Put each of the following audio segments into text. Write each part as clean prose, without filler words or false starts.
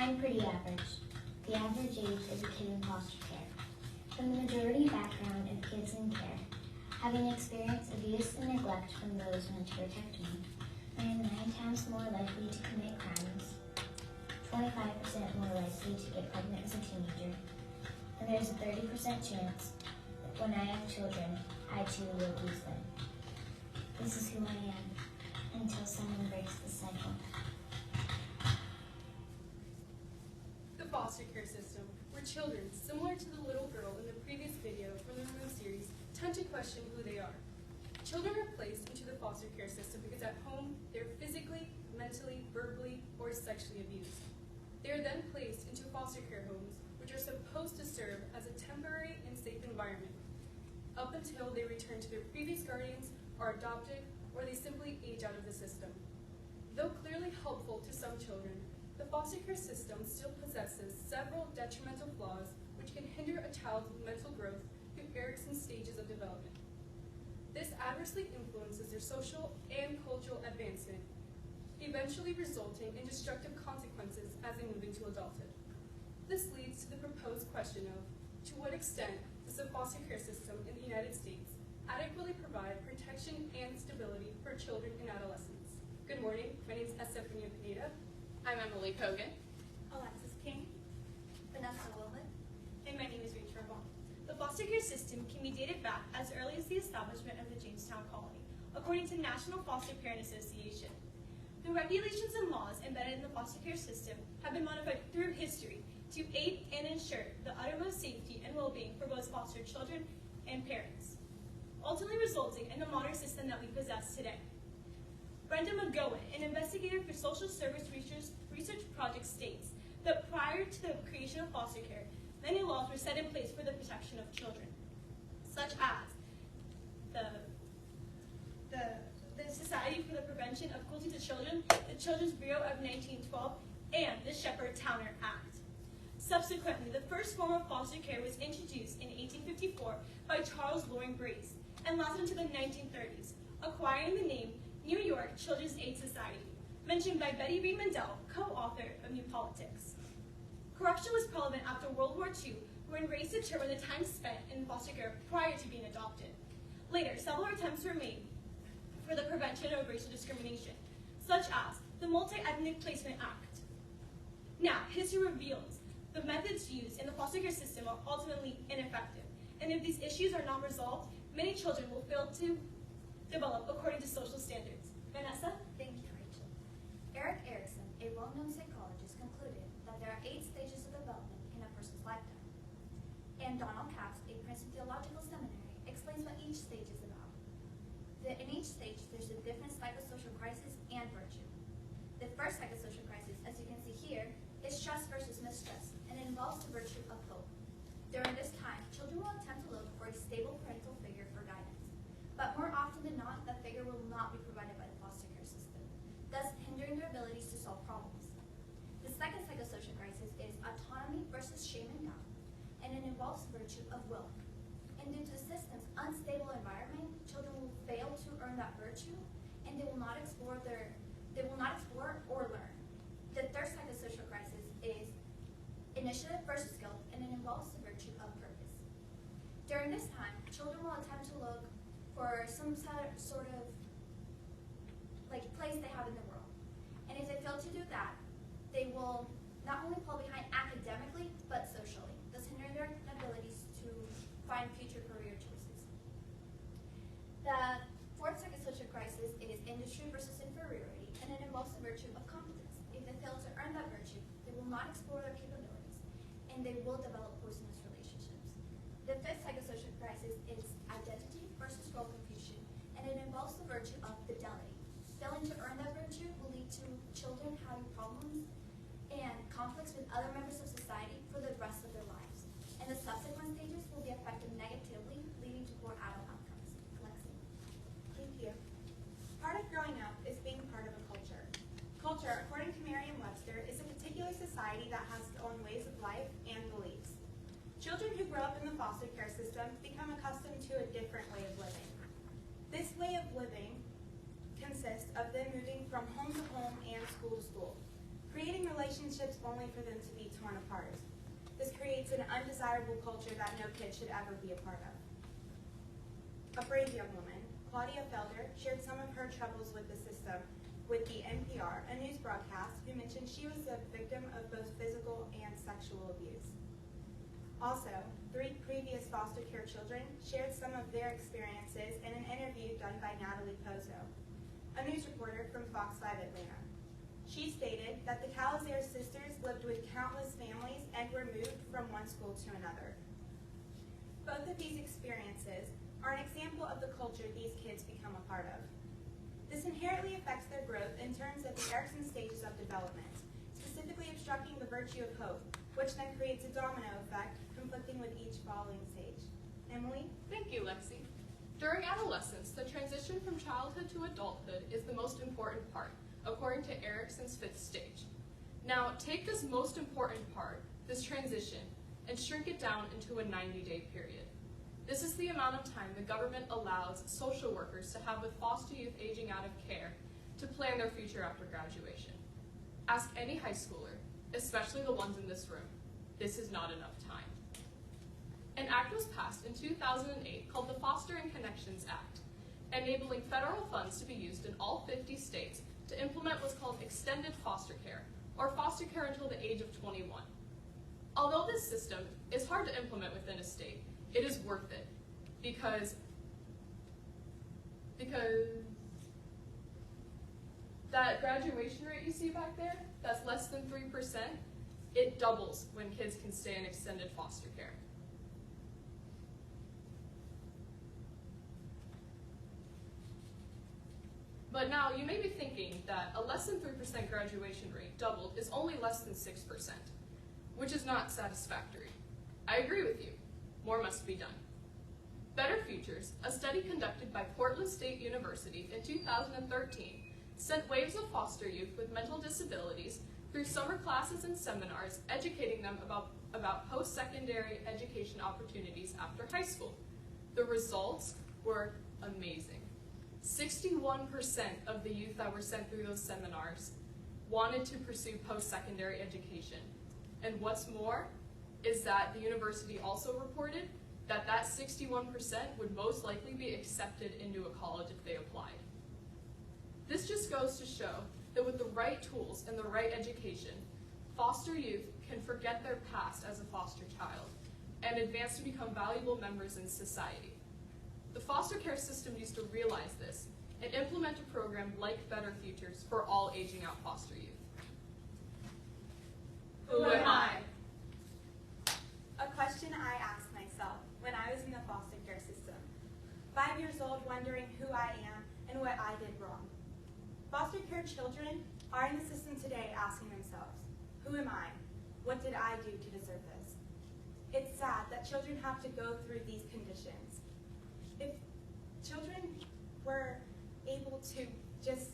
I'm pretty average. The average age is a kid in foster care. From the majority background of kids in care, having experienced abuse and neglect from those meant to protect me, I am 9 times more likely to commit crimes, 25% more likely to get pregnant as a teenager, and there's a 30% chance that when I have children, I too will lose them. This is who I am until someone breaks the cycle. The foster care system, where children, similar to the little girl in the previous video from the Remove series, tend to question who they are. Children are placed into the foster care system because at home they're physically, mentally, verbally, or sexually abused. They are then placed into foster care homes, which are supposed to serve as a temporary and safe environment, up until they return to their previous guardians, are adopted, or they simply age out of the system. Though clearly helpful to some children, the foster care system still possesses several detrimental flaws which can hinder a child's mental growth through Erickson's stages of development. This adversely influences their social and cultural advancement, eventually resulting in destructive consequences as they move into adulthood. This leads to the proposed question of, to what extent does the foster care system in the United States adequately provide protection and stability for children and adolescents? Good morning, my name is Estefania Pineda. I'm Emily Kogan. Alexis King, Vanessa Wilman, and my name is Rachel Vaughn. The foster care system can be dated back as early as the establishment of the Jamestown colony, according to National Foster Parent Association. The regulations and laws embedded in the foster care system have been modified through history to aid and ensure the uttermost safety and well-being for both foster children and parents, ultimately resulting in the modern system that we possess today. Brenda McGowan, an investigator for Social Service Research Project, states that prior to the creation of foster care, many laws were set in place for the protection of children, such as the Society for the Prevention of Cruelty to Children, the Children's Bureau of 1912, and the Shepherd-Towner Act. Subsequently, the first form of foster care was introduced in 1854 by Charles Loring Brace and lasted into the 1930s, acquiring the name New York Children's Aid Society, mentioned by Betty Reed Mandel, co-author of New Politics. Corruption was prevalent after World War II, when Brace determined the time spent in foster care prior to being adopted. Later, several attempts were made for the prevention of racial discrimination, such as the Multi-Ethnic Placement Act. Now, history reveals the methods used in the foster care system are ultimately ineffective, and if these issues are not resolved, many children will fail to develop according to social standards. Vanessa? Thank you, Rachel. Erik Erikson, a well-known psychologist, concluded that there are 8 stages of development in a person's lifetime. And Donald Capps, a Princeton Theological Seminary, explains what each stage is about. In each stage, there's a different psychosocial crisis and virtue. The first psychosocial crisis, as you can see here, is stress versus mistrust, and it involves the virtue of hope. During this time, children will attempt to look for a stable parental figure for guidance. But more often than not, that figure will not be provided by the foster care system, thus hindering their abilities to solve problems. The second psychosocial crisis is autonomy versus shame and doubt, and it involves virtue of will. And due to the system's unstable environment, children will fail to earn that virtue, and they will not explore or learn. The third psychosocial crisis is initiative versus guilt, and it involves the virtue of purpose. During this time, children will attempt to look for some sort of place they have in the world. And if they fail to do that, they will not only fall behind academically, but socially, thus hindering their abilities to find future career choices. The fourth psychosocial crisis is industry versus inferiority, and it involves the virtue of competence. If they fail to earn that virtue, they will not explore their capabilities, and they will develop poisonous relationships. The fifth psychosocial crisis is identity versus role confusion, and it involves the virtue of fidelity. Failing to earn that virtue will lead to children having problems and conflicts with other members of society for the rest of their lives. And the subsequent stages will be affected negatively, leading to poor adult outcomes. Lexi. Thank you. Part of growing up is being part of a culture. Culture, according to Merriam-Webster, is a particular society that has its own ways of life and beliefs. Children who grow up in the foster care system become accustomed to a different way of living. This way of living consists of them moving from home to home and school to school, creating relationships relationships only for them to be torn apart. This creates an undesirable culture that no kid should ever be a part of. A brave young woman, Claudia Felder, shared some of her troubles with the system with the NPR, a news broadcast, who mentioned she was a victim of both physical and sexual abuse. Also, 3 previous foster care children shared some of their experiences in an interview done by Natalie Pozo, a news reporter from Fox 5 Atlanta. She stated that the Calazaire sisters lived with countless families and were moved from one school to another. Both of these experiences are an example of the culture these kids become a part of. This inherently affects their growth in terms of the Erikson stages of development, specifically obstructing the virtue of hope, which then creates a domino effect, conflicting with each following stage. Emily? Thank you, Lexi. During adolescence, the transition from childhood to adulthood is the most important part, according to Erikson's 5th stage. Now, take this most important part, this transition, and shrink it down into a 90-day period. This is the amount of time the government allows social workers to have with foster youth aging out of care to plan their future after graduation. Ask any high schooler, especially the ones in this room, this is not enough time. An act was passed in 2008 called the Foster and Connections Act, enabling federal funds to be used in all 50 states to implement what's called extended foster care, or foster care until the age of 21. Although this system is hard to implement within a state, it is worth it because that graduation rate you see back there, that's less than 3%, it doubles when kids can stay in extended foster care. But now you may be thinking that a less than 3% graduation rate doubled is only less than 6%, which is not satisfactory. I agree with you. More must be done. Better Futures, a study conducted by Portland State University in 2013, sent waves of foster youth with mental disabilities through summer classes and seminars, educating them about post-secondary education opportunities after high school. The results were amazing. 61% of the youth that were sent through those seminars wanted to pursue post-secondary education. And what's more is that the university also reported that that 61% would most likely be accepted into a college if they applied. This just goes to show that with the right tools and the right education, foster youth can forget their past as a foster child and advance to become valuable members in society. The foster care system needs to realize this and implement a program like Better Futures for all aging out foster youth. Who am I? A question I asked myself when I was in the foster care system. 5 years old, wondering who I am and what I did wrong. Foster care children are in the system today asking themselves, who am I? What did I do to deserve this? It's sad that children have to go through these conditions. If children were able to just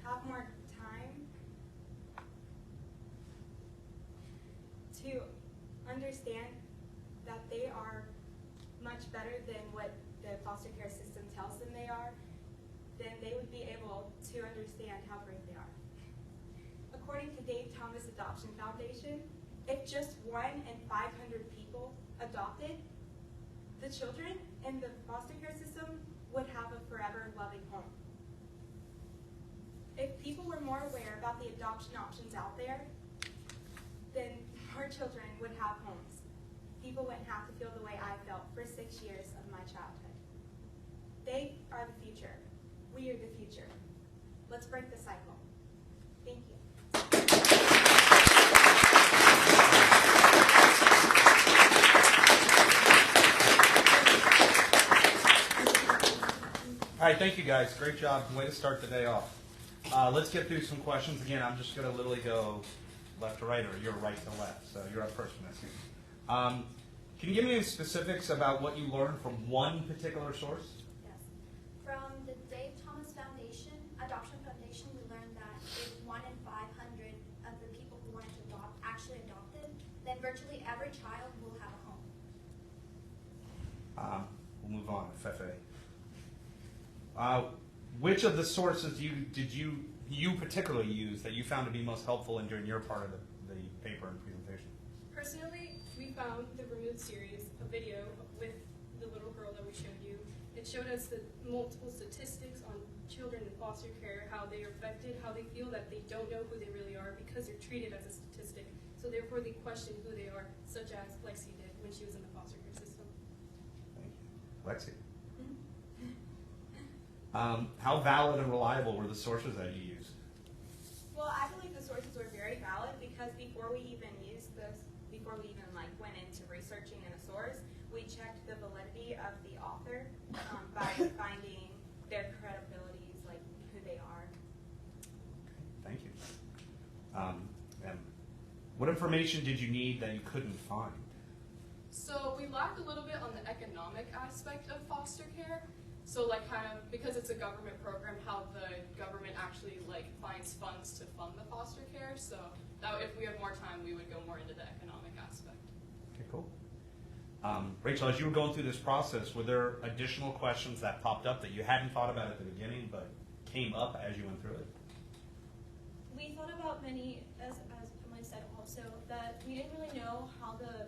have more time to understand that they are much better than what the foster care system tells them they are, then they would be able to understand how great they are. According to Dave Thomas Adoption Foundation, if just 1 in 500 people adopted, the children in the foster care system would have a forever loving home. If people were more aware about the adoption options out there, then more children would have homes. People wouldn't have to feel the way I felt for 6 years of my childhood. They are the future. We are the future. Let's break the cycle. Thank you. All right, thank you guys. Great job. Way to start the day off. Let's get through some questions. Again, I'm just going to literally go left to right, or you're right to left. So you're up first, Vanessa. Can you give me any specifics about what you learned from one particular source? Yes. From the Dave Thomas Foundation, Adoption Foundation, we learned that if 1 in 500 of the people who wanted to adopt actually adopted, then virtually every child will have a home. We'll move on, Fefe. Which of the sources did you you particularly use that you found to be most helpful in during your part of the paper and presentation? Personally, we found the Removed series, a video with the little girl that we showed you. It showed us the multiple statistics on children in foster care, how they are affected, how they feel that they don't know who they really are because they're treated as a statistic. So therefore they question who they are, such as Lexi did when she was in the foster care system. Thank you. Lexi? How valid and reliable were the sources that you used? Well, I believe the sources were very valid because before we even went into researching in a source, we checked the validity of the author by finding their credibilities, like who they are. Thank you. And what information did you need that you couldn't find? So we lacked a little bit on the economic aspect of foster care. So like kind of, because it's a government program, how the government actually like finds funds to fund the foster care. So that if we had more time, we would go more into the economic aspect. Okay, cool. Rachel, as you were going through this process, were there additional questions that popped up that you hadn't thought about at the beginning but came up as you went through it? We thought about many, as Emily said also, that we didn't really know how the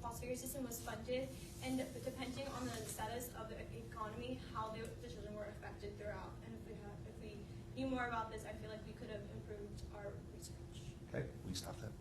foster care system was funded, and depending on the status of the economy, how the children were affected throughout. And if we knew more about this, I feel like we could have improved our research. Okay, we stop that.